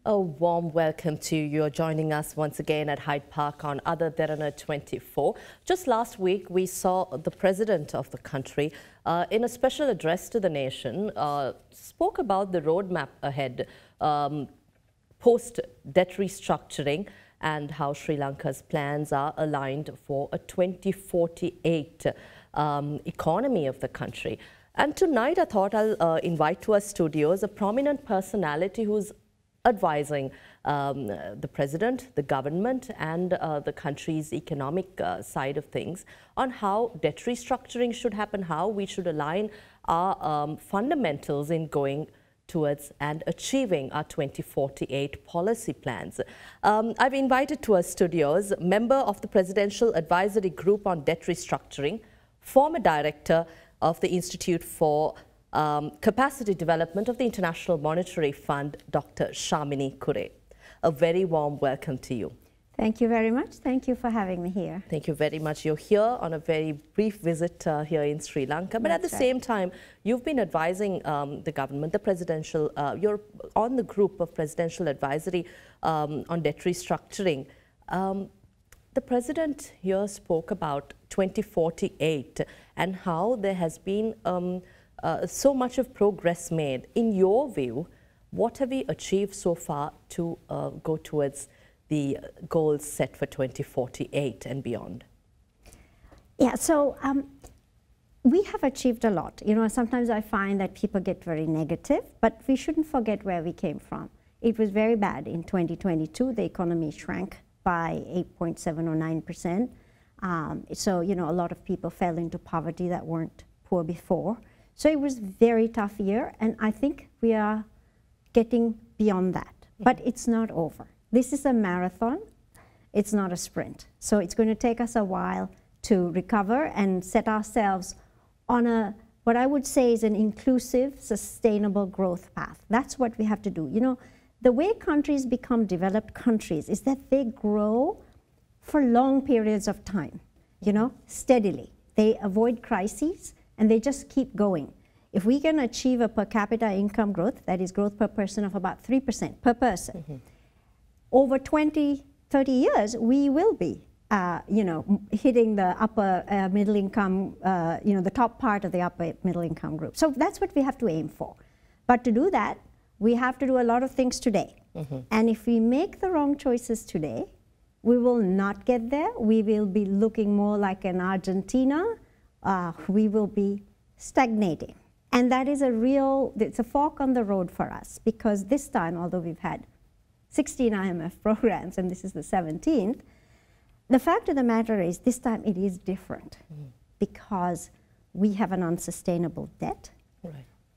A warm welcome to you. You're joining us once again at Hyde Park on Ada Derana 24. Just last week, we saw the President of the country, in a special address to the nation, spoke about the roadmap ahead, post-debt restructuring, and how Sri Lanka's plans are aligned for a 2048 economy of the country. And tonight, I thought I'll invite to our studios a prominent personality who's advising the president, the government, and the country's economic side of things on how debt restructuring should happen, how we should align our fundamentals in going towards and achieving our 2048 policy plans. I've invited to our studios member of the Presidential Advisory Group on Debt Restructuring, former director of the Institute for Capacity Development of the International Monetary Fund, Dr. Sharmini Coorey. A very warm welcome to you. Thank you very much. Thank you for having me here. Thank you very much. You're here on a very brief visit here in Sri Lanka, but at the same time, you've been advising the government, the presidential, you're on the group of Presidential Advisory on Debt Restructuring. The president here spoke about 2048 and how there has been so much of progress made. In your view, what have we achieved so far to go towards the goals set for 2048 and beyond? Yeah, so we have achieved a lot. You know, sometimes I find that people get very negative, but we shouldn't forget where we came from. It was very bad in 2022. The economy shrank by 8.7 or 9%. So, you know, a lot of people fell into poverty that weren't poor before. So it was a very tough year, and I think we are getting beyond that. But it's not over. This is a marathon. It's not a sprint. So it's going to take us a while to recover and set ourselves on a, what I would say is an inclusive, sustainable growth path. That's what we have to do. You know, the way countries become developed countries is that they grow for long periods of time, you know, steadily. They avoid crises, and they just keep going. If we can achieve a per capita income growth, that is growth per person of about 3% per person, over 20, 30 years, we will be, you know, hitting the upper middle income, you know, the top part of the upper middle income group. So that's what we have to aim for. But to do that, we have to do a lot of things today. And if we make the wrong choices today, we will not get there. We will be looking more like an Argentina. We will be stagnating. And that is a real, it's a fork on the road for us, because this time, although we've had 16 IMF programs and this is the 17th, the fact of the matter is this time it is different because we have an unsustainable debt,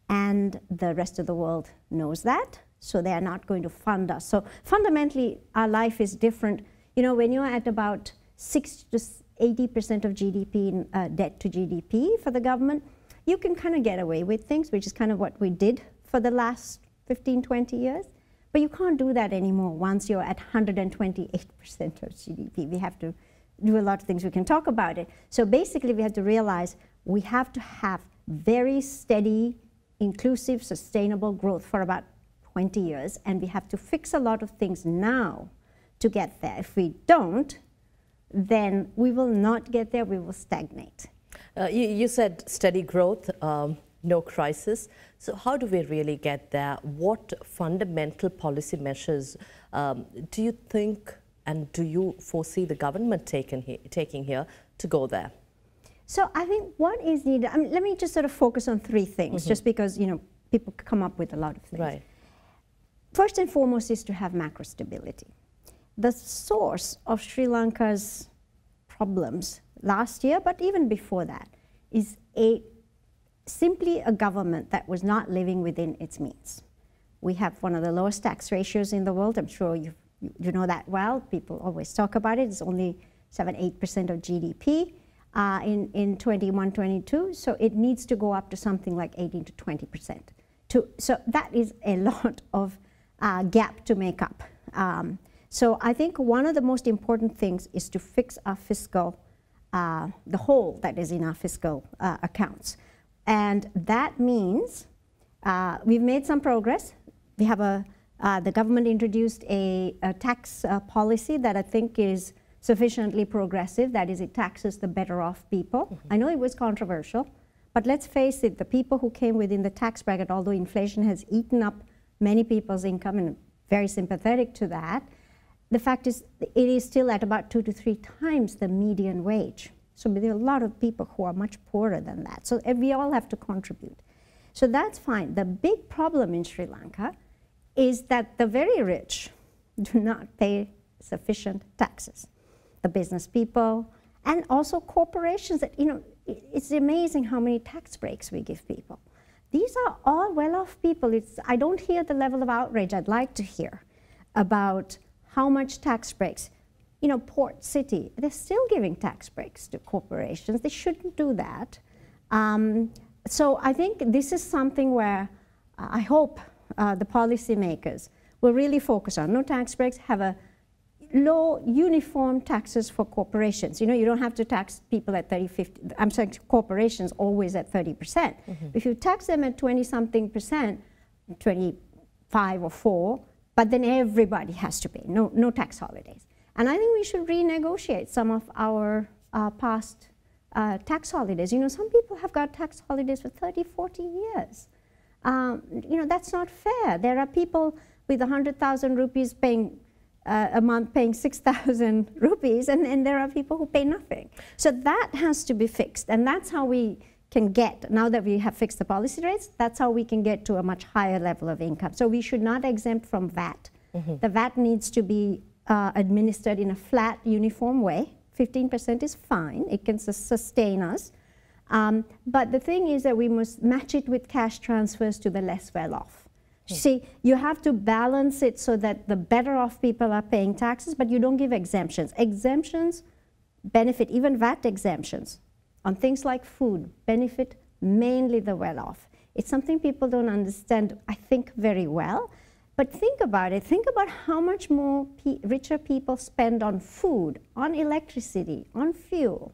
and the rest of the world knows that, so they are not going to fund us. So fundamentally, our life is different. You know, when you're at about 60 to 80% of GDP in debt to GDP for the government, you can kind of get away with things, which is kind of what we did for the last 15, 20 years. But you can't do that anymore once you're at 128% of GDP. We have to do a lot of things. We can talk about it. So basically, we have to realize we have to have very steady, inclusive, sustainable growth for about 20 years. And we have to fix a lot of things now to get there. If we don't, then we will not get there, we will stagnate. You said steady growth, no crisis. So how do we really get there? What fundamental policy measures do you think and do you foresee the government taking here to go there? So I think what is needed, I mean, let me just sort of focus on three things, just because, you know, people come up with a lot of things. Right. First and foremost is to have macro stability. The source of Sri Lanka's problems last year, but even before that, is simply a government that was not living within its means. We have one of the lowest tax ratios in the world. I'm sure you know that well. People always talk about it. It's only 7–8% of GDP in 21–22. So it needs to go up to something like 18 to 20%. So that is a lot of gap to make up. So I think one of the most important things is to fix our fiscal, the hole that is in our fiscal accounts. And that means we've made some progress. We have a The government introduced a tax policy that I think is sufficiently progressive, that is, it taxes the better off people. I know it was controversial, but let's face it, the people who came within the tax bracket, although inflation has eaten up many people's income, and very sympathetic to that, the fact is it is still at about 2 to 3 times the median wage. So there are a lot of people who are much poorer than that. So we all have to contribute. So that's fine. The big problem in Sri Lanka is that the very rich do not pay sufficient taxes. The business people and also corporations that, you know, it's amazing how many tax breaks we give people. These are all well-off people. I don't hear the level of outrage I'd like to hear about how much tax breaks. You know, Port City, they're still giving tax breaks to corporations. They shouldn't do that. So I think this is something where I hope the policymakers will really focus on. No tax breaks, have a low uniform taxes for corporations. You know, you don't have to tax people at 30, 50, I'm sorry, corporations always at 30%. If you tax them at 20-something%, 25 or 4, but then everybody has to pay, no tax holidays. And I think we should renegotiate some of our past tax holidays. You know, some people have got tax holidays for 30, 40 years. You know, that's not fair. There are people with 100,000 rupees paying a month paying 6,000 rupees, and there are people who pay nothing. So that has to be fixed, and that's how we can get, now that we have fixed the policy rates, that's how we can get to a much higher level of income. So we should not exempt from VAT. The VAT needs to be administered in a flat, uniform way. 15% is fine, it can sustain us. But the thing is that we must match it with cash transfers to the less well-off. See, you have to balance it so that the better off people are paying taxes, but you don't give exemptions. Exemptions benefit, even VAT exemptions on things like food, benefit mainly the well-off. It's something people don't understand, I think, very well. But think about it. Think about how much more richer people spend on food, on electricity, on fuel.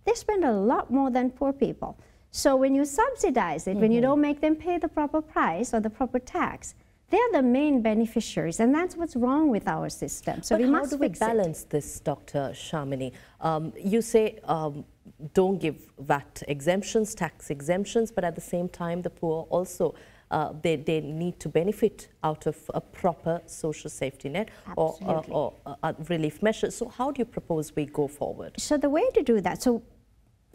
They spend a lot more than poor people. So when you subsidize it, when you don't make them pay the proper price or the proper tax, they're the main beneficiaries, and that's what's wrong with our system. So we must fix it. How do we balance this, Dr. Sharmini? You say don't give VAT exemptions, tax exemptions, but at the same time, the poor also they need to benefit out of a proper social safety net or relief measures. So how do you propose we go forward? So the way to do that, so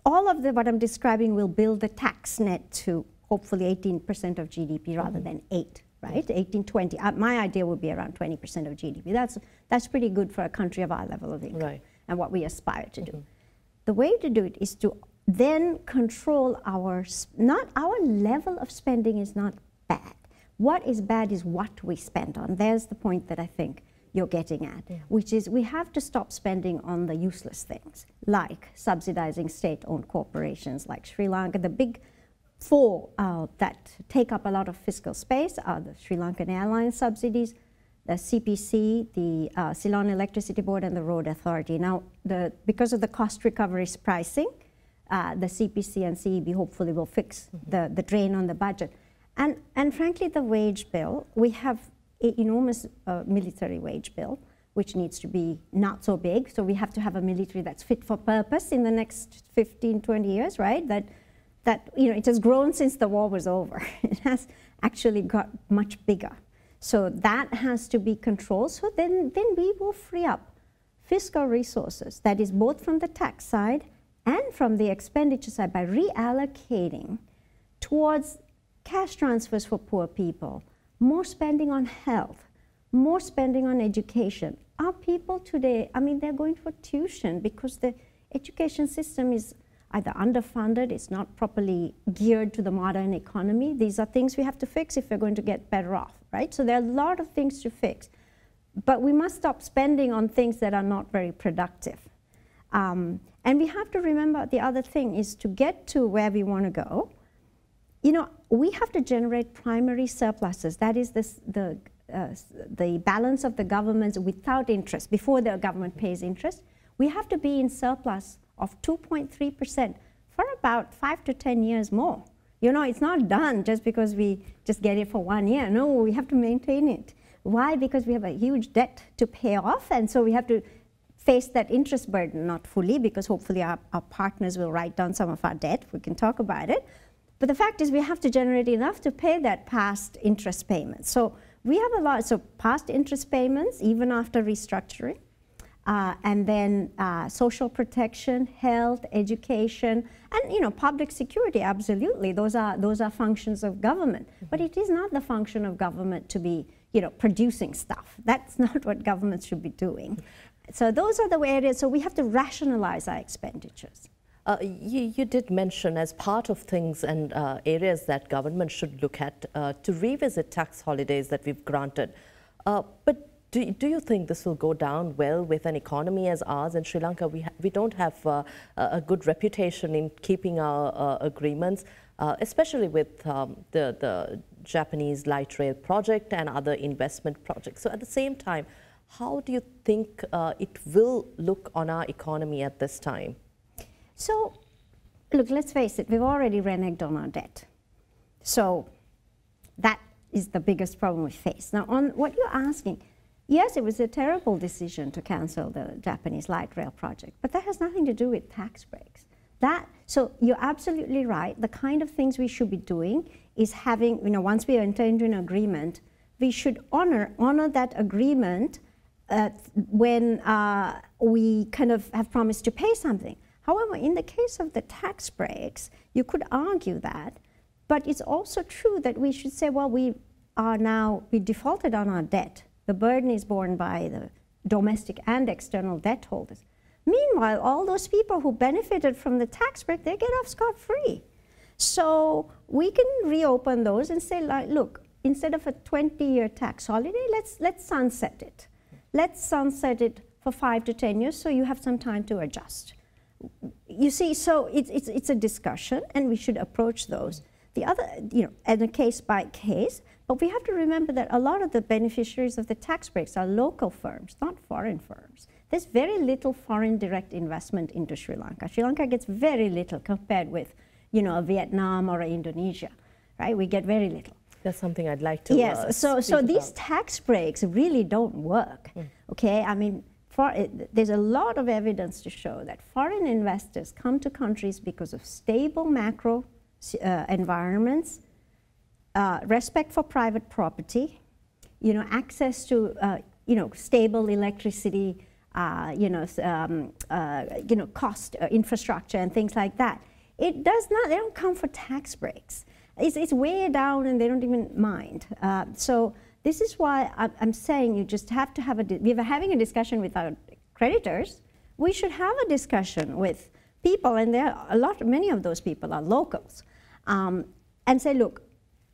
all of what I'm describing will build the tax net to hopefully 18% of GDP rather than 8, right? 18, 20. My idea would be around 20% of GDP. That's pretty good for a country of our level of income and what we aspire to do. The way to do it is to then control our level of spending is not bad. What is bad is what we spend on. There's the point that I think you're getting at, which is we have to stop spending on the useless things, like subsidizing state-owned corporations like Sri Lanka. The big 4 that take up a lot of fiscal space are the Sri Lankan Airlines subsidies, the CPC, the Ceylon Electricity Board, and the Road Authority. Now, because of the cost recovery pricing, the CPC and CEB hopefully will fix the drain on the budget. And frankly, the wage bill, we have an enormous military wage bill, which needs to be not so big. So we have to have a military that's fit for purpose in the next 15, 20 years, right? That you know, it has grown since the war was over. It has actually got much bigger. So that has to be controlled. So then we will free up fiscal resources, that is both from the tax side and from the expenditure side, by reallocating towards cash transfers for poor people, more spending on health, more spending on education. Our people today, I mean, they're going for tuition because the education system is either underfunded, it's not properly geared to the modern economy. These are things we have to fix if we're going to get better off, right? So there are a lot of things to fix. But we must stop spending on things that are not very productive. And we have to remember the other thing is to get to where we want to go, you know, we have to generate primary surpluses. That is the balance of the governments without interest, before the government pays interest. We have to be in surplus of 2.3% for about 5 to 10 years more. You know, it's not done just because we just get it for 1 year. No, we have to maintain it. Why? Because we have a huge debt to pay off, and so we have to face that interest burden, not fully, because hopefully our partners will write down some of our debt. We can talk about it. But the fact is we have to generate enough to pay that past interest payments. So we have a lot, so past interest payments, even after restructuring, and then social protection, health, education, and public security, absolutely. Those are functions of government. But it is not the function of government to be producing stuff. That's not what governments should be doing. So those are the areas, so we have to rationalize our expenditures. You did mention as part of things and areas that government should look at to revisit tax holidays that we've granted. But do you think this will go down well with an economy as ours in Sri Lanka? We don't have a good reputation in keeping our agreements, especially with the Japanese light rail project and other investment projects. So at the same time, how do you think it will look on our economy at this time? So, look, let's face it, we've already reneged on our debt. So that is the biggest problem we face. Now, on what you're asking, yes, it was a terrible decision to cancel the Japanese light rail project, but that has nothing to do with tax breaks. So you're absolutely right. The kind of things we should be doing is having, once we enter into an agreement, we should honor that agreement when we kind of have promised to pay something. However, in the case of the tax breaks, you could argue that, but it's also true that we should say, well, we defaulted on our debt. The burden is borne by the domestic and external debt holders. Meanwhile, all those people who benefited from the tax break, they get off scot-free. So we can reopen those and say, like, look, instead of a 20-year tax holiday, let's sunset it. Let's sunset it for 5 to 10 years so you have some time to adjust. You see, so it's a discussion, and we should approach those. The other, in a case by case, but we have to remember that a lot of the beneficiaries of the tax breaks are local firms, not foreign firms. There's very little foreign direct investment into Sri Lanka. Sri Lanka gets very little compared with, a Vietnam or a Indonesia, right? We get very little. That's something I'd like to Yes, so these tax breaks really don't work, okay? I mean, there's a lot of evidence to show that foreign investors come to countries because of stable macro environments, respect for private property, access to stable electricity, cost infrastructure and things like that. They don't come for tax breaks. It's way down and they don't even mind. So this is why I'm saying you just have to have we are having a discussion with our creditors. We should have a discussion with people, and many of those people are locals, and say, look,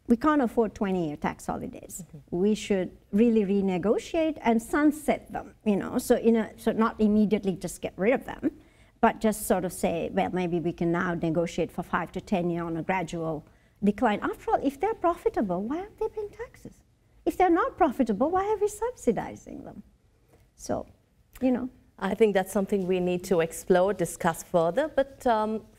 we can't afford 20-year tax holidays. We should really renegotiate and sunset them, so not immediately just get rid of them, but just sort of say, well, maybe we can now negotiate for 5 to 10 years on a gradual decline. After all, if they're profitable, why aren't they paying taxes? If they're not profitable, why are we subsidizing them? So, I think that's something we need to explore, discuss further. But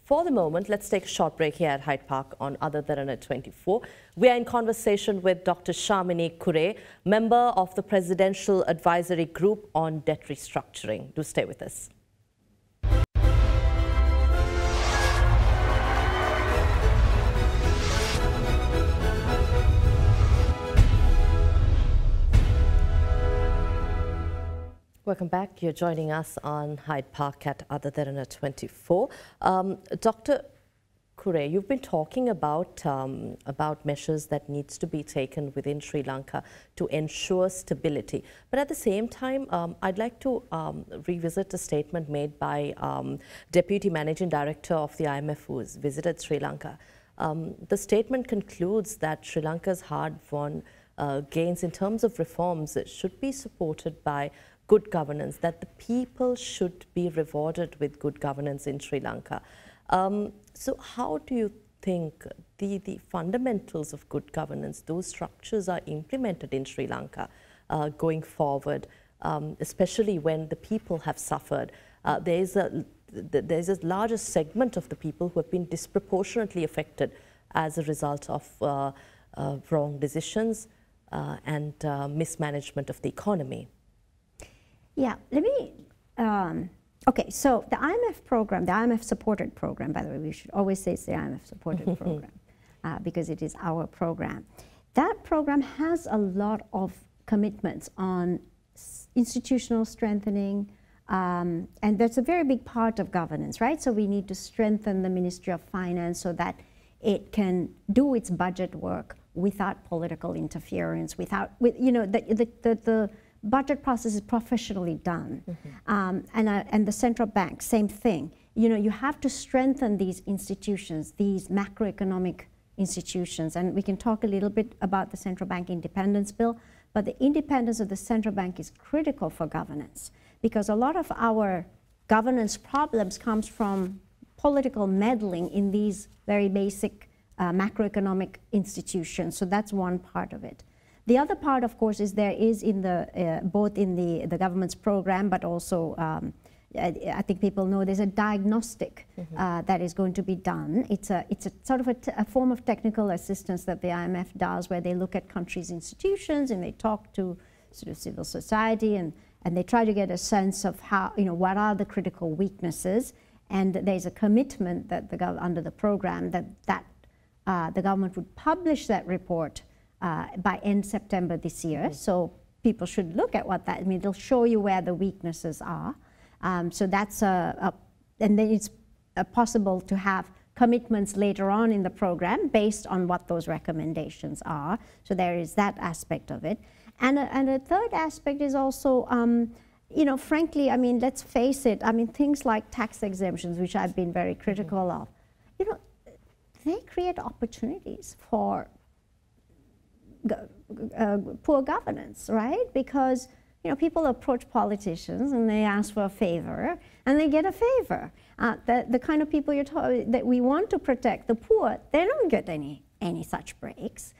for the moment, let's take a short break here at Hyde Park on AdaDerana 24. We are in conversation with Dr. Sharmini Coorey, member of the Presidential Advisory Group on Debt Restructuring. Do stay with us. Welcome back. You're joining us on Hyde Park at AdaDerana 24. Dr. Coorey, you've been talking about measures that needs to be taken within Sri Lanka to ensure stability. But at the same time, I'd like to revisit a statement made by Deputy Managing Director of the IMF, who has visited Sri Lanka. The statement concludes that Sri Lanka's hard-won gains in terms of reforms should be supported by good governance, that the people should be rewarded with good governance in Sri Lanka. So how do you think the fundamentals of good governance, those structures are implemented in Sri Lanka going forward, especially when the people have suffered? There's a larger segment of the people who have been disproportionately affected as a result of wrong decisions. and mismanagement of the economy? Yeah, let me, okay, so the IMF program, the IMF supported program, by the way, we should always say it's the IMF supported program because it is our program. That program has a lot of commitments on institutional strengthening, and that's a very big part of governance, right? So we need to strengthen the Ministry of Finance so that it can do its budget work without political interference, you know, the budget process is professionally done. And the central bank, same thing. You know, you have to strengthen these institutions, these macroeconomic institutions, and we can talk a little bit about the central bank independence bill, but the independence of the central bank is critical for governance because a lot of our governance problems comes from political meddling in these very basic macroeconomic institutions. So that's one part of it. The other part, of course, is there is in the both in the government's program, but also I think people know there's a diagnostic that is going to be done. It's a sort of a form of technical assistance that the IMF does, where they look at countries' institutions and they talk to sort of civil society and they try to get a sense of how, you know, what are the critical weaknesses. And there's a commitment that under the program that the government would publish that report by end September this year. So people should look at what that, I mean, it'll show you where the weaknesses are. So that's and then it's possible to have commitments later on in the program based on what those recommendations are. So there is that aspect of it. And a third aspect is also, you know, frankly, I mean, let's face it, I mean, things like tax exemptions, which I've been very critical of, you know, they create opportunities for poor governance, right? Because, you know, people approach politicians and they ask for a favor and they get a favor. The kind of people that we want to protect, the poor, they don't get any such breaks.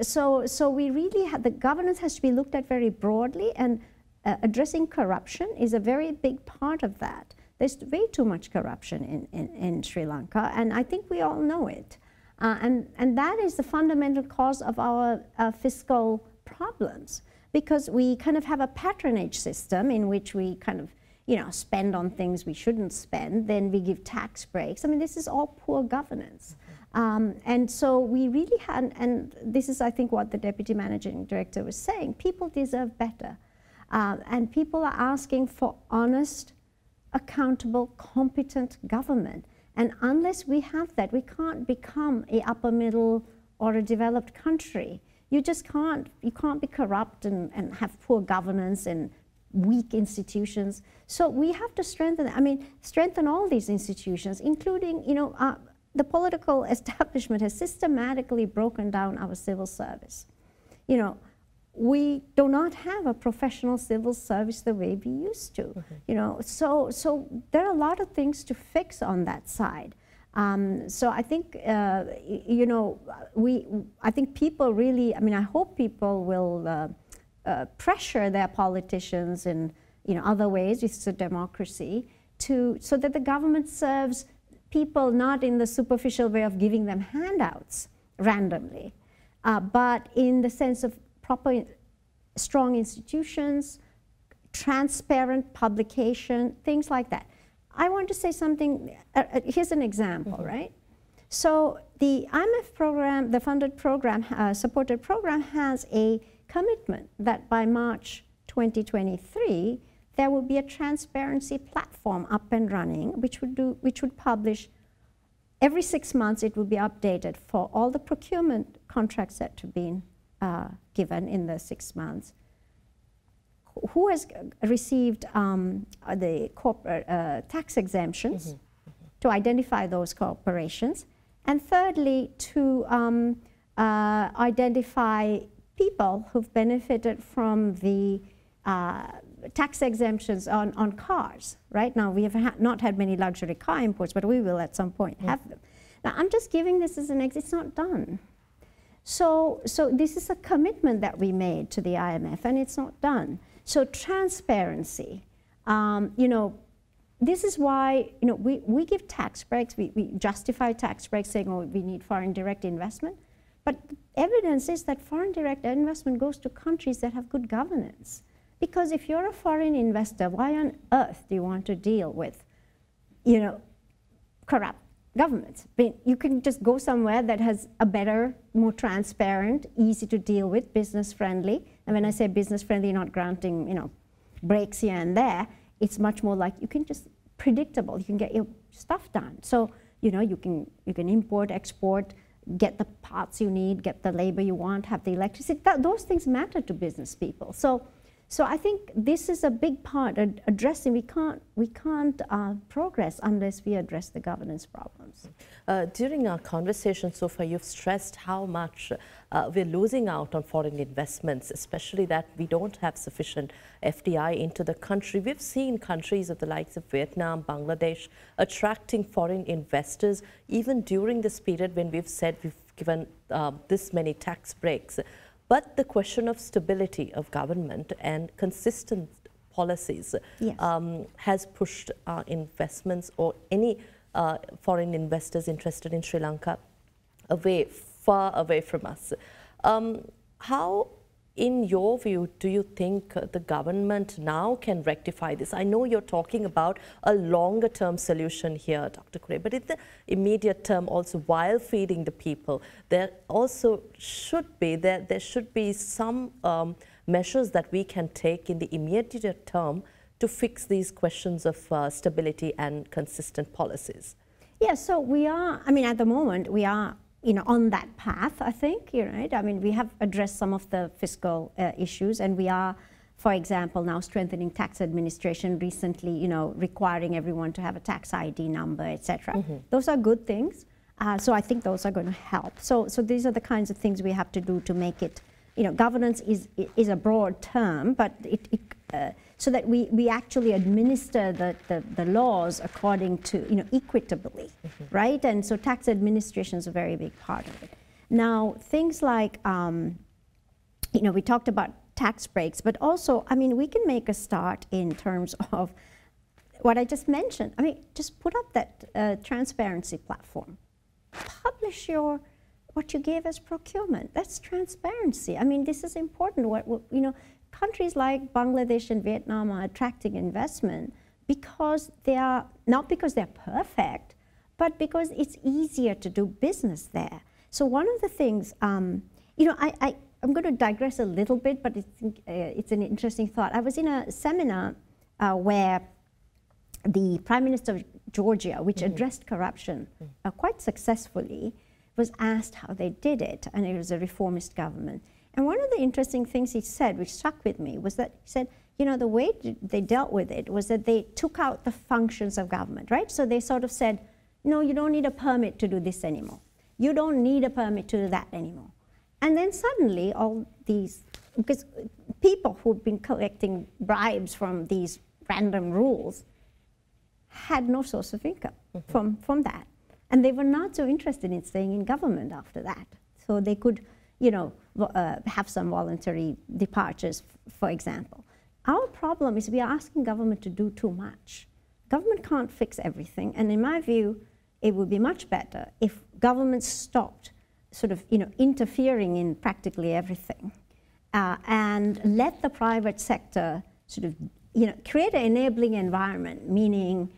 So we really have, the governance has to be looked at very broadly, and addressing corruption is a very big part of that. There's way too much corruption in Sri Lanka, and I think we all know it. And that is the fundamental cause of our fiscal problems, because we kind of have a patronage system in which we kind of, you know, spend on things we shouldn't spend, then we give tax breaks. I mean, this is all poor governance. And so we really had, and this is, I think, what the Deputy Managing Director was saying, people deserve better. And people are asking for honest, accountable, competent government. And unless we have that, we can't become a upper middle or a developed country. You just can't, you can't be corrupt and have poor governance and weak institutions. So we have to strengthen, I mean, strengthen all these institutions, including, you know, the political establishment has systematically broken down our civil service. You know, we do not have a professional civil service the way we used to. You know, so there are a lot of things to fix on that side. So I think, you know, I think people really, I mean, I hope people will pressure their politicians in, you know, other ways, it's a democracy, so that the government serves people not in the superficial way of giving them handouts randomly, but in the sense of proper, strong institutions, transparent publication, things like that. I want to say something, here's an example, right? So the IMF program, the funded program, supported program has a commitment that by March 2023, there will be a transparency platform up and running, which would publish every 6 months. It will be updated for all the procurement contracts that have been given in the 6 months, who has received the corporate tax exemptions, to identify those corporations, and thirdly, to identify people who've benefited from the tax exemptions on cars. Right now, we have not had many luxury car imports, but we will at some point have them. Now, I'm just giving this as an example. It's not done. So this is a commitment that we made to the IMF, and it's not done. So transparency, you know, this is why, you know, we give tax breaks, we justify tax breaks saying, oh, we need foreign direct investment. but evidence is that foreign direct investment goes to countries that have good governance. Because if you're a foreign investor, why on earth do you want to deal with, corrupt governments? You can just go somewhere that has a better, more transparent, easy to deal with, business friendly. And when I say business friendly, not granting, breaks here and there, it's much more like you can just predictable. You can get your stuff done. So, you can import, export, get the parts you need, get the labor you want, have the electricity. Those things matter to business people. So I think this is a big part of addressing. We can't progress unless we address the governance problems. During our conversation so far, you've stressed how much we're losing out on foreign investments, especially that we don't have sufficient FDI into the country. We've seen countries of the likes of Vietnam, Bangladesh attracting foreign investors even during this period when we've said we've given this many tax breaks. But the question of stability of government and consistent policies yes. Has pushed investments or any foreign investors interested in Sri Lanka far away from us. How, in your view, do you think the government now can rectify this? I know you're talking about a longer term solution here, Dr. Coorey, but in the immediate term also, while feeding the people, there also should be some measures that we can take in the immediate term to fix these questions of stability and consistent policies. Yeah, so we are, at the moment we are on that path, I think, right? We have addressed some of the fiscal issues, and we are, for example, now strengthening tax administration recently, requiring everyone to have a tax ID number, etc. Mm-hmm. Those are good things. So I think those are going to help. So these are the kinds of things we have to do to make it, governance is a broad term, but so that we actually administer the laws according to, equitably, mm-hmm. right? And so tax administration is a very big part of it. Now, things like, we talked about tax breaks, but also, we can make a start in terms of what I just mentioned. Just put up that transparency platform. Publish what you gave as procurement. That's transparency. This is important. Countries like Bangladesh and Vietnam are attracting investment because they are, not because they're perfect, but because it's easier to do business there. So one of the things, I'm going to digress a little bit, but it's an interesting thought. I was in a seminar where the Prime Minister of Georgia, which mm-hmm. addressed corruption quite successfully, was asked how they did it, and it was a reformist government. And one of the interesting things he said, which stuck with me, was that he said, the way they dealt with it was that they took out the functions of government, right? So they sort of said, no, you don't need a permit to do this anymore. You don't need a permit to do that anymore. And then suddenly all these, because people who've been collecting bribes from these random rules had no source of income mm-hmm. from that. And they were not so interested in staying in government after that. So they could, have some voluntary departures, for example. Our problem is we are asking government to do too much. Government can't fix everything, and in my view, it would be much better if government stopped sort of, interfering in practically everything, and let the private sector sort of, create an enabling environment, meaning,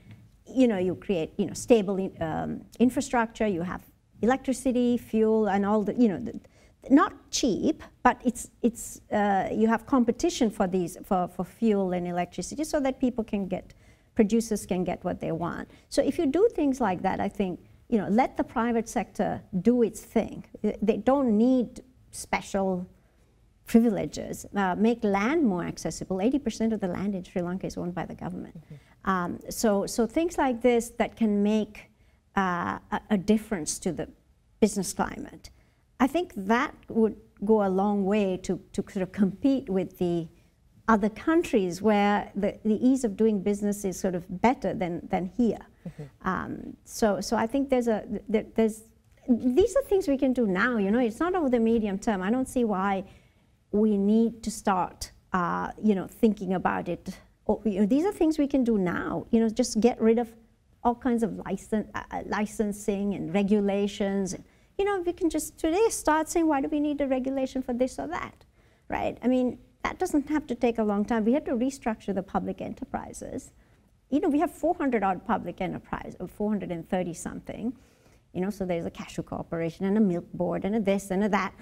you create, stable infrastructure, you have electricity, fuel, and all the, not cheap, but you have competition for these, for fuel and electricity, so that producers can get what they want. So if you do things like that, I think, let the private sector do its thing. They don't need special privileges. Make land more accessible. 80% of the land in Sri Lanka is owned by the government. Mm-hmm. So things like this that can make a difference to the business climate. I think that would go a long way to sort of compete with the other countries where the ease of doing business is sort of better than here. Mm-hmm. So I think these are things we can do now. It's not over the medium term. I don't see why we need to start, thinking about it. These are things we can do now. Just get rid of all kinds of licensing and regulations. you know, we can just today start saying, why do we need a regulation for this or that, right? I mean, that doesn't have to take a long time. We have to restructure the public enterprises. You know, we have 400 odd public enterprise, or 430 something. You know, so there's a cashew corporation and a milk board and a this and a that.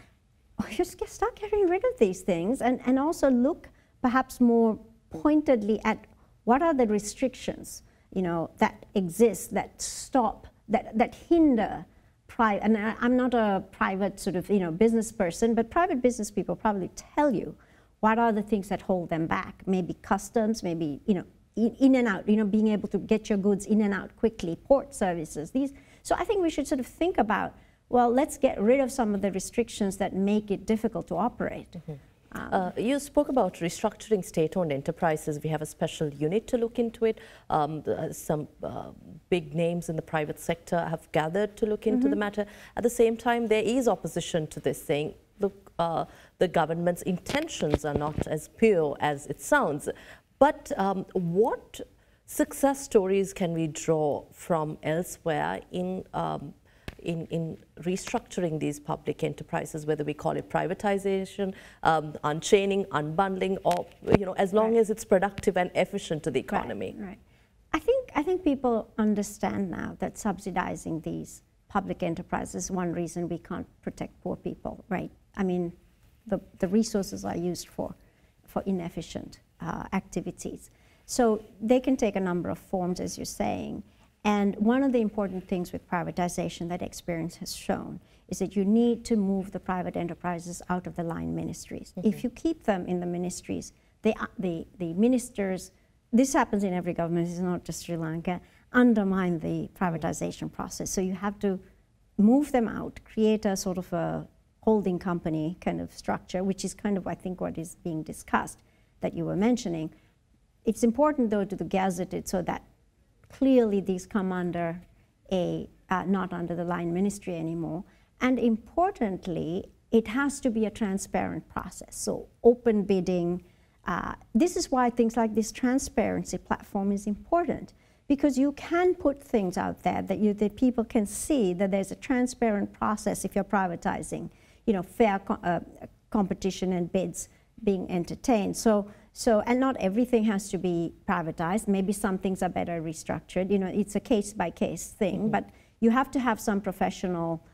Just start getting rid of these things, and also look perhaps more pointedly at what are the restrictions, you know, that exist, that stop, that hinder private. And I'm not a private sort of, you know, business person, but private business people probably tell you what are the things that hold them back. Maybe customs, maybe, you know, in and out, you know, being able to get your goods in and out quickly, port services, these. So I think we should sort of think about, well, let's get rid of some of the restrictions that make it difficult to operate. You spoke about restructuring state-owned enterprises. We have a special unit to look into it. Some big names in the private sector have gathered to look into the matter. At the same time, there is opposition to this, saying, look, the government's intentions are not as pure as it sounds. But what success stories can we draw from elsewhere in restructuring these public enterprises, whether we call it privatization, unchaining, unbundling, or, you know, as long as it's productive and efficient to the economy? Right. I think people understand now that subsidizing these public enterprises is one reason we can't protect poor people, right? I mean, the resources are used for inefficient activities. So they can take a number of forms, as you're saying. And one of the important things with privatization that experience has shown is that you need to move the private enterprises out of the line ministries. If you keep them in the ministries, the ministers, this happens in every government, it's not just Sri Lanka, undermine the privatization process. So you have to move them out, create a sort of a holding company kind of structure, which is kind of, I think, what is being discussed that you were mentioning. It's important, though, to gazette it so that clearly these come under not under the line ministry anymore. And importantly, it has to be a transparent process. So open bidding. This is why things like this transparency platform is important, because you can put things out there that people can see that there's a transparent process if you're privatizing, you know, fair competition and bids being entertained. So, and not everything has to be privatized. Maybe some things are better restructured. You know, it's a case-by-case thing, but you have to have some professional,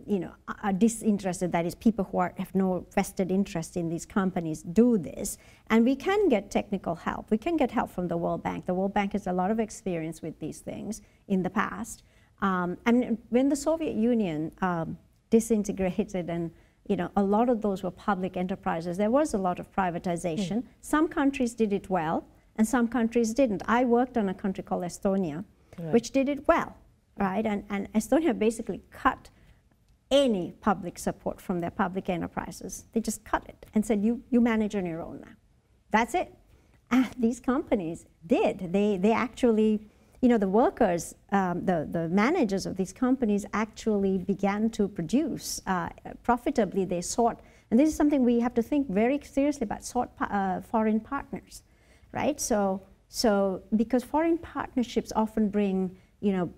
you know, are disinterested, that is, people who have no vested interest in these companies do this. And we can get technical help. We can get help from the World Bank. The World Bank has a lot of experience with these things in the past. And when the Soviet Union disintegrated, and you know, a lot of those were public enterprises. There was a lot of privatization. Some countries did it well, and some countries didn't. I worked on a country called Estonia, which did it well, right? And Estonia basically cut any public support from their public enterprises. They just cut it and said, you manage on your own now. That's it. And these companies did. They actually, you know, the workers, the managers of these companies actually began to produce profitably. They sought, and this is something we have to think very seriously about, sought foreign partners, right? So because foreign partnerships often bring, you know,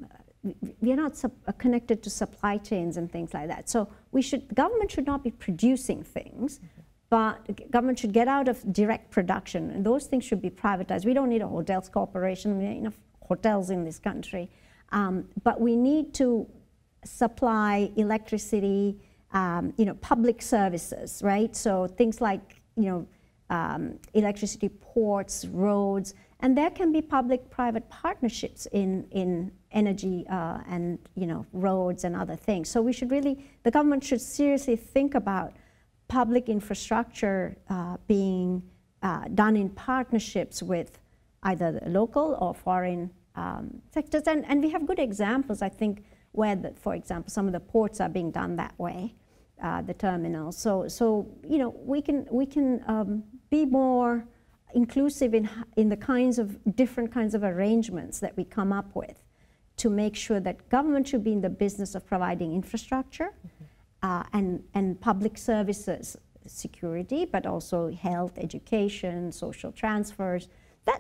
we are not connected to supply chains and things like that. So government should not be producing things, but government should get out of direct production, and those things should be privatized. We don't need a hotels corporation. We need enough hotels in this country, but we need to supply electricity, you know, public services, right? So things like, you know, electricity, ports, roads, and there can be public-private partnerships in energy and, you know, roads and other things. So we should really, the government should seriously think about public infrastructure being done in partnerships with either the local or foreign sectors, and we have good examples, I think, where, for example, some of the ports are being done that way, the terminals. So you know, we can be more inclusive in the different kinds of arrangements that we come up with to make sure that government should be in the business of providing infrastructure and public services, security, but also health, education, social transfers.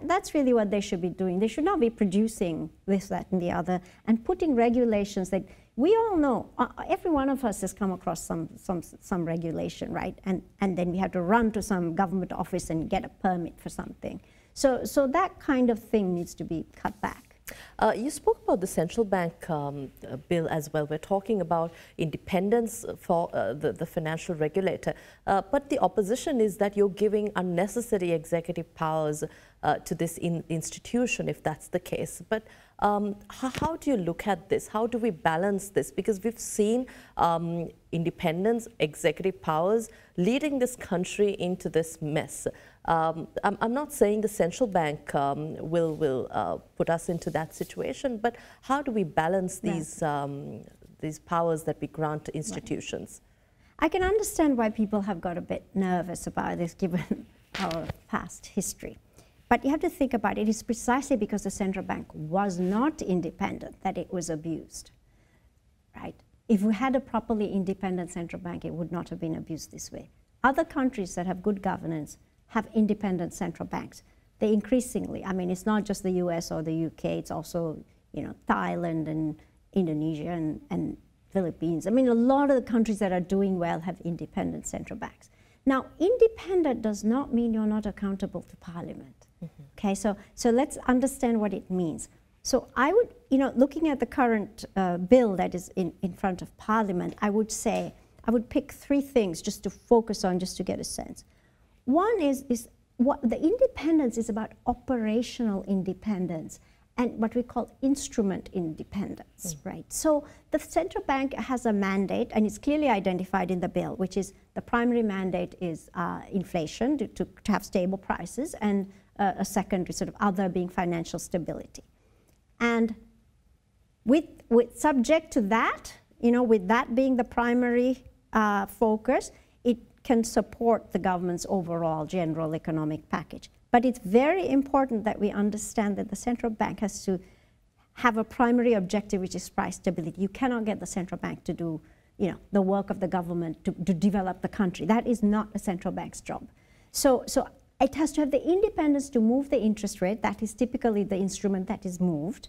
That's really what they should be doing. They should not be producing this, that, and the other, and putting regulations that we all know, every one of us has come across some regulation, right? And then we have to run to some government office and get a permit for something. So that kind of thing needs to be cut back. You spoke about the central bank bill as well. We're talking about independence for the financial regulator. But the opposition is that you're giving unnecessary executive powers to this institution, if that's the case. But how do you look at this? How do we balance this? Because we've seen independence, executive powers leading this country into this mess. I'm not saying the central bank will put us into that situation, but how do we balance these powers that we grant to institutions? Right. I can understand why people have got a bit nervous about this given our past history. But you have to think about it. It is precisely because the central bank was not independent that it was abused, right? If we had a properly independent central bank, it would not have been abused this way. Other countries that have good governance have independent central banks. They increasingly, I mean, it's not just the US or the UK, it's also, you know, Thailand and Indonesia and Philippines. I mean, a lot of the countries that are doing well have independent central banks. Now, independent does not mean you're not accountable to Parliament. Mm-hmm. Okay, so let's understand what it means. So I would, you know, looking at the current bill that is in front of Parliament, I would say, I would pick three things just to focus on, just to get a sense. One is what the independence is about, operational independence and what we call instrument independence, right? So the central bank has a mandate, and it's clearly identified in the bill, which is the primary mandate is inflation, to have stable prices, and a secondary sort of other being financial stability. And with subject to that, you know, with that being the primary focus, it can support the government's overall general economic package. But it's very important that we understand that the central bank has to have a primary objective, which is price stability. You cannot get the central bank to do, you know, the work of the government to develop the country. That is not a central bank's job. So it has to have the independence to move the interest rate. That is typically the instrument that is moved.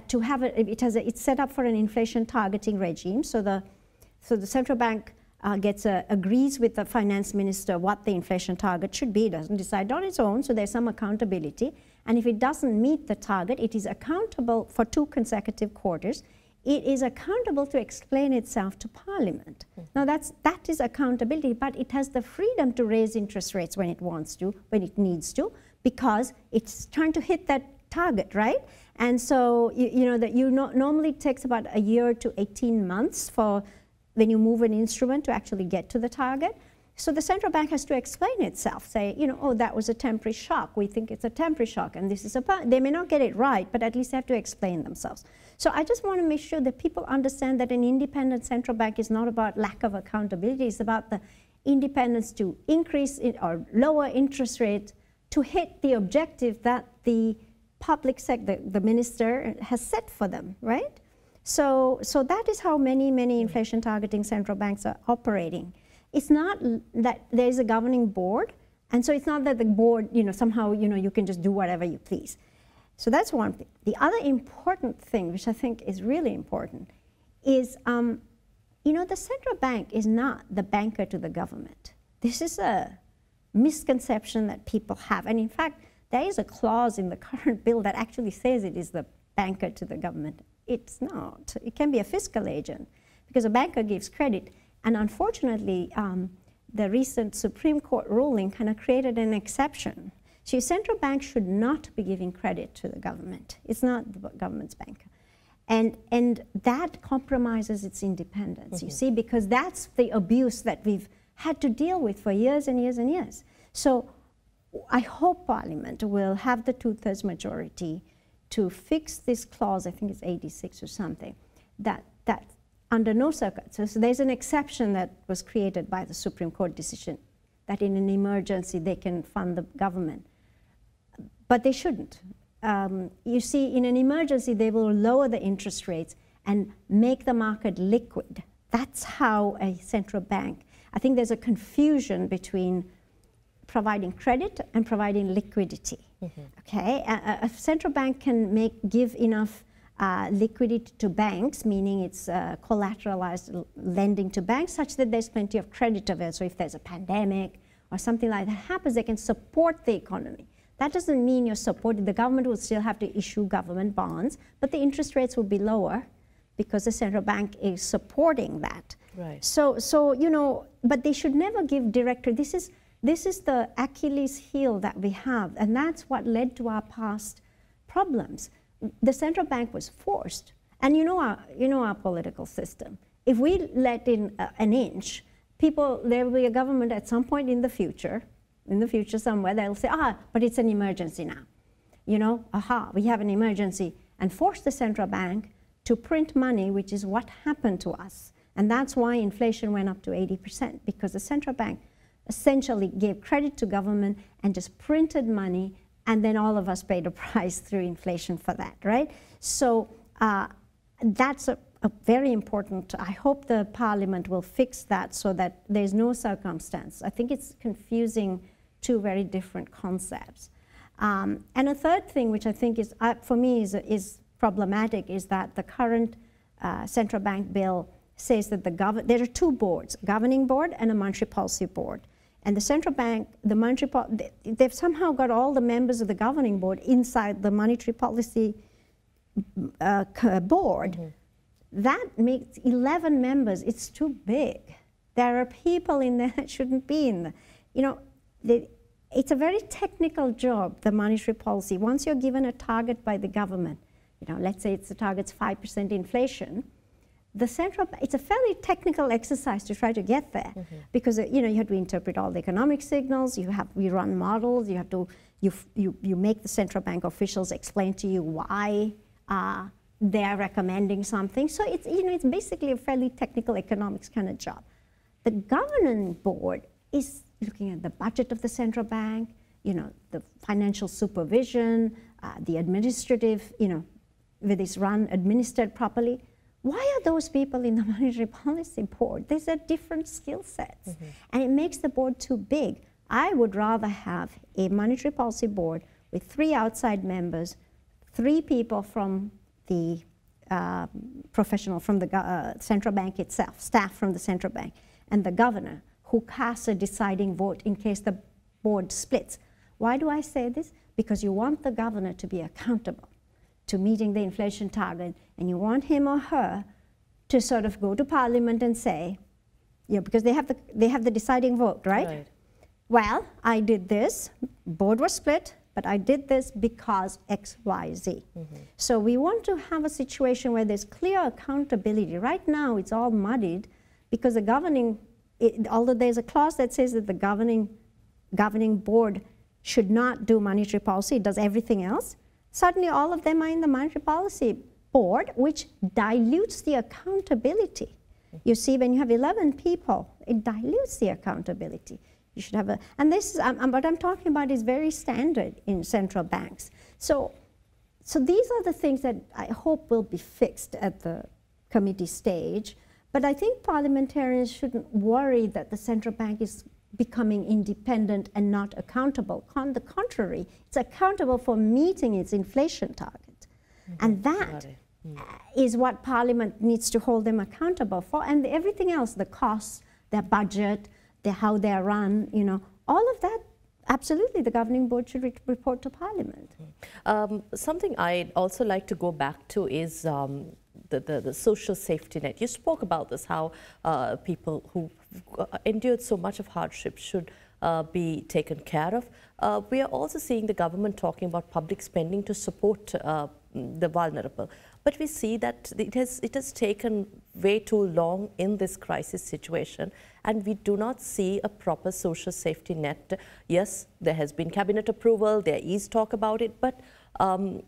To have it's set up for an inflation targeting regime. So the central bank agrees with the finance minister what the inflation target should be. It doesn't decide on its own, so there's some accountability. And if it doesn't meet the target, it is accountable for 2 consecutive quarters. It is accountable to explain itself to Parliament. Now that is accountability, but it has the freedom to raise interest rates when it wants to, when it needs to, because it's trying to hit that target, right? And so normally it takes about a year to 18 months for when you move an instrument to actually get to the target. So the central bank has to explain itself, say, you know, oh, that was a temporary shock. We think it's a temporary shock, and this is they may not get it right, but at least they have to explain themselves. So I just want to make sure that people understand that an independent central bank is not about lack of accountability. It's about the independence to increase or lower interest rates to hit the objective that the public sector, the minister, has set for them, right? So that is how many inflation targeting central banks are operating. It's not that there's a governing board, and so it's not that the board, you know, somehow, you know, you can just do whatever you please. So that's one thing. The other important thing, which I think is really important, is, you know, the central bank is not the banker to the government. This is a misconception that people have. And in fact, there is a clause in the current bill that actually says it is the banker to the government. It's not. It can be a fiscal agent, because a banker gives credit. And unfortunately, the recent Supreme Court ruling kind of created an exception. So central bank should not be giving credit to the government. It's not the government's banker. And that compromises its independence, you see, because that's the abuse that we've had to deal with for years and years and years. So I hope Parliament will have the 2/3 majority to fix this clause, I think it's 86 or something, that under no circumstances, so there's an exception that was created by the Supreme Court decision that in an emergency they can fund the government. But they shouldn't. You see, in an emergency, they will lower the interest rates and make the market liquid. That's how a central bank, I think there's a confusion between providing credit and providing liquidity. Okay, a central bank can give enough liquidity to banks, meaning it's collateralized lending to banks, such that there's plenty of credit available. So if there's a pandemic or something like that happens, they can support the economy. That doesn't mean you're supporting, the government will still have to issue government bonds, but the interest rates will be lower because the central bank is supporting that. Right. So you know, but they should never give direct. This is the Achilles heel that we have, and that's what led to our past problems. The central bank was forced, and you know our political system. If we let in an inch, there will be a government at some point in the future somewhere, they'll say, but it's an emergency now. You know, we have an emergency, and force the central bank to print money, which is what happened to us. And that's why inflation went up to 80%, because the central bank essentially gave credit to government and just printed money, and then all of us paid a price through inflation for that, right? So that's a very important, I hope the parliament will fix that so that there's no circumstance. I think it's confusing two very different concepts. And a third thing, which I think is, for me, is problematic, is that the current central bank bill says that there are two boards, governing board and a monetary policy board. And the central bank, they've somehow got all the members of the governing board inside the monetary policy board. Mm-hmm. That makes 11 members. It's too big. There are people in there that shouldn't be in there. You know, it's a very technical job, the monetary policy. Once you're given a target by the government, you know, let's say the target's 5% inflation, it's a fairly technical exercise to try to get there, mm-hmm. because you know, you have to interpret all the economic signals. We run models. You have to you make the central bank officials explain to you why they're recommending something. So it's, you know, it's basically a fairly technical economics kind of job. The governing board is looking at the budget of the central bank, you know, the financial supervision, the administrative, you know, whether it's administered properly. Why are those people in the monetary policy board? These are different skill sets, mm-hmm. and it makes the board too big. I would rather have a monetary policy board with 3 outside members, 3 people from the from the central bank itself, staff from the central bank, and the governor, who casts a deciding vote in case the board splits. Why do I say this? Because you want the governor to be accountable to meeting the inflation target, and you want him or her to sort of go to parliament and say, you know, because they have the deciding vote, right? Well, I did this, board was split, but I did this because X, Y, Z. Mm-hmm. So we want to have a situation where there's clear accountability. Right now, it's all muddied because the governing, although there's a clause that says that the governing board should not do monetary policy, it does everything else. Suddenly, all of them are in the monetary policy board, which dilutes the accountability. You see, when you have 11 people, it dilutes the accountability. You should have and this is, what I'm talking about is very standard in central banks. So these are the things that I hope will be fixed at the committee stage. But I think parliamentarians shouldn't worry that the central bank is becoming independent and not accountable. On the contrary, it's accountable for meeting its inflation target. Mm-hmm. And that is what Parliament needs to hold them accountable for. And everything else, the costs, their budget, how they're run, you know, all of that, absolutely, the governing board should report to Parliament. Something I'd also like to go back to is the social safety net. You spoke about this, how people who endured so much of hardship should be taken care of. We are also seeing the government talking about public spending to support the vulnerable. But we see that it has taken way too long in this crisis situation, and we do not see a proper social safety net. Yes, there has been cabinet approval, there is talk about it, but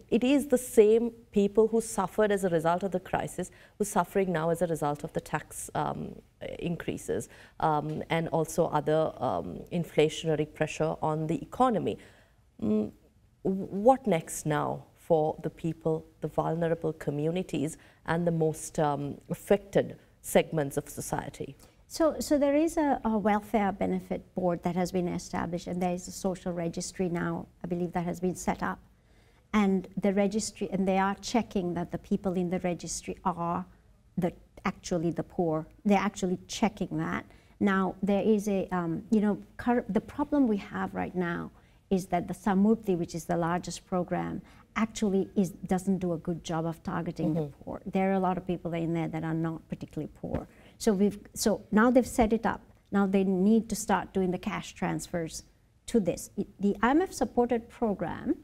it is the same people who suffered as a result of the crisis who are suffering now as a result of the tax increases and also other inflationary pressure on the economy. What next now for the people, the vulnerable communities, and the most affected segments of society? So there is a welfare benefit board that has been established, and there is a social registry now, I believe, that has been set up. and the registry, and they are checking that the people in the registry are actually the poor. They're actually checking that. Now, there is a, the problem we have right now is that the Samurti, which is the largest program, actually doesn't do a good job of targeting the poor. There are a lot of people in there that are not particularly poor. So now they've set it up. Now they need to start doing the cash transfers to this. The IMF-supported program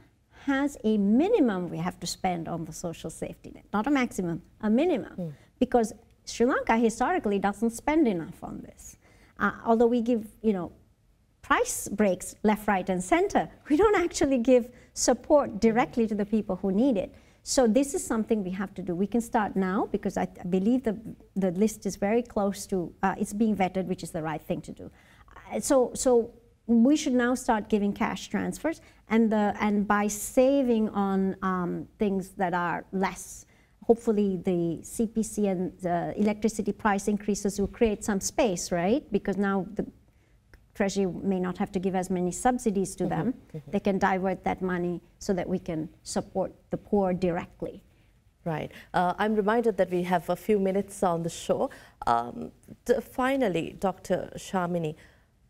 has a minimum we have to spend on the social safety net, not a maximum, a minimum, because Sri Lanka historically doesn't spend enough on this. Although we give, price breaks left, right, and center, we don't actually give support directly to the people who need it. So this is something we have to do. We can start now because I believe the list is very close to, it's being vetted, which is the right thing to do. So we should now start giving cash transfers, and by saving on things that are less, hopefully the CPC and the electricity price increases will create some space, right? Because now the Treasury may not have to give as many subsidies to them. They can divert that money so that we can support the poor directly. Right. I'm reminded that we have a few minutes on the show. Finally, Dr. Sharmini,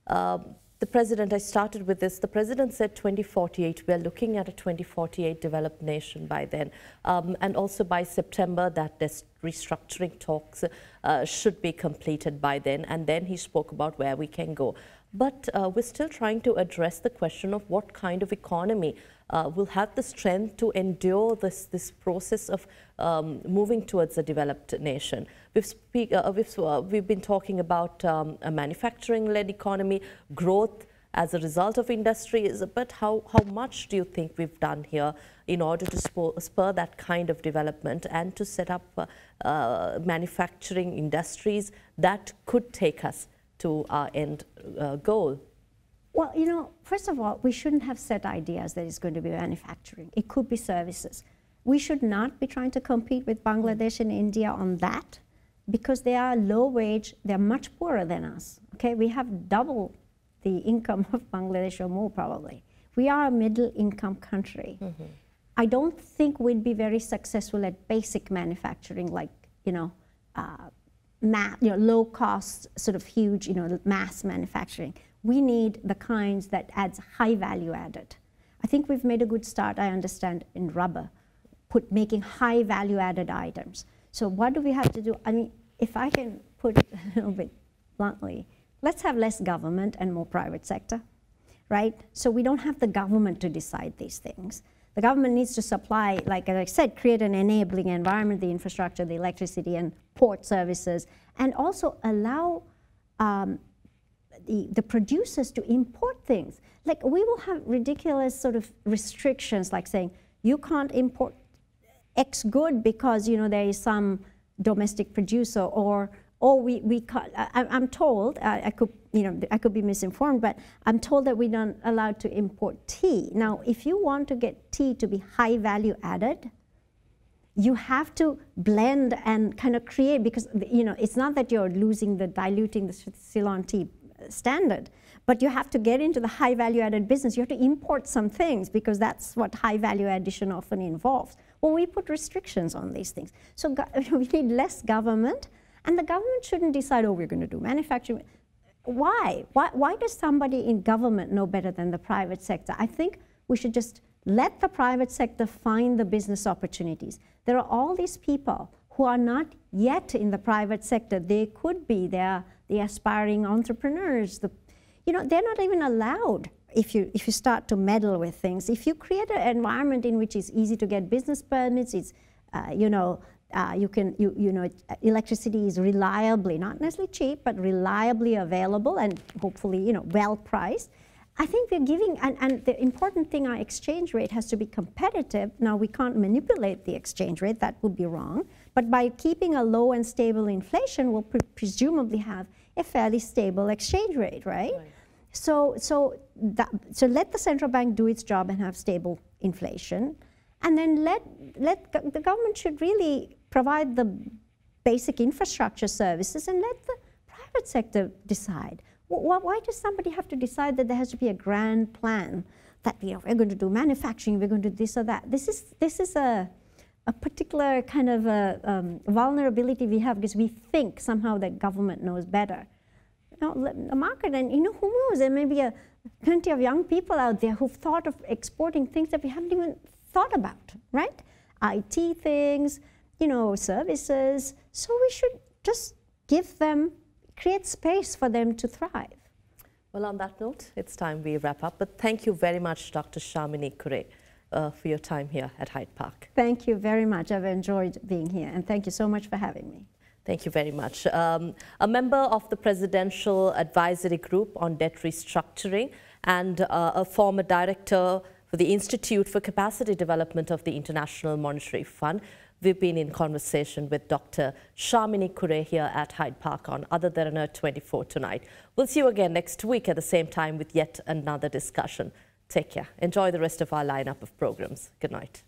the President, I started with this, the President said 2048, we're looking at a 2048 developed nation by then. And also by September, that restructuring talks should be completed by then. And then he spoke about where we can go. But we're still trying to address the question of what kind of economy will have the strength to endure this process of moving towards a developed nation. We've been talking about a manufacturing-led economy, growth as a result of industries, but how much do you think we've done here in order to spur that kind of development and to set up manufacturing industries that could take us to our end goal? Well, first of all, we shouldn't have set ideas that it's going to be manufacturing. It could be services. We should not be trying to compete with Bangladesh and India on that, because they are low wage, they're much poorer than us. Okay, we have double the income of Bangladesh or more probably. We are a middle income country. I don't think we'd be very successful at basic manufacturing, like, low cost, sort of huge, mass manufacturing. We need the kinds that adds high value added. I think we've made a good start, I understand, in rubber, making high value added items. So what do we have to do? I mean, if I can put it a little bit bluntly, let's have less government and more private sector, right? So we don't have the government to decide these things. The government needs to supply, like I said, create an enabling environment, the infrastructure, the electricity and port services, and also allow the producers to import things. Like, we will have ridiculous sort of restrictions, like saying, you can't import X good because, there is some domestic producer, or we can't. I'm told, I could be misinformed, but I'm told that we're not allowed to import tea. Now, if you want to get tea to be high value added, you have to blend and kind of create, because it's not that you're diluting the Ceylon tea standard, but you have to get into the high value added business. You have to import some things, because that's what high value addition often involves. Well, we put restrictions on these things. So we need less government. And the government shouldn't decide, oh, we're going to do manufacturing. Why? Why does somebody in government know better than the private sector? I think we should just let the private sector find the business opportunities. There are all these people who are not yet in the private sector. They could be. They're the aspiring entrepreneurs. They're not even allowed if you start to meddle with things. If you create an environment in which it's easy to get business permits, it's electricity is reliably, not necessarily cheap, but reliably available and hopefully, well priced. I think we're giving, and the important thing, our exchange rate has to be competitive. Now, we can't manipulate the exchange rate, that would be wrong. But by keeping a low and stable inflation, we'll presumably have a fairly stable exchange rate, right? So let the central bank do its job and have stable inflation. And then the government should really provide the basic infrastructure services and let the private sector decide. Why does somebody have to decide that there has to be a grand plan that we're going to do manufacturing, we're going to do this or that. This is a particular kind of vulnerability we have because we think somehow that government knows better. The market, and who knows, there may be plenty of young people out there who've thought of exporting things that we haven't even thought about, right? IT things, services. So we should just create space for them to thrive. Well, on that note, it's time we wrap up. But thank you very much, Dr. Sharmini Coorey, for your time here at Hyde Park. Thank you very much. I've enjoyed being here, and thank you so much for having me. Thank you very much. A member of the Presidential Advisory Group on Debt Restructuring and a former director for the Institute for Capacity Development of the International Monetary Fund. We've been in conversation with Dr. Sharmini Coorey here at Hyde Park on AdaDerana 24 tonight. We'll see you again next week at the same time with yet another discussion. Take care. Enjoy the rest of our lineup of programs. Good night.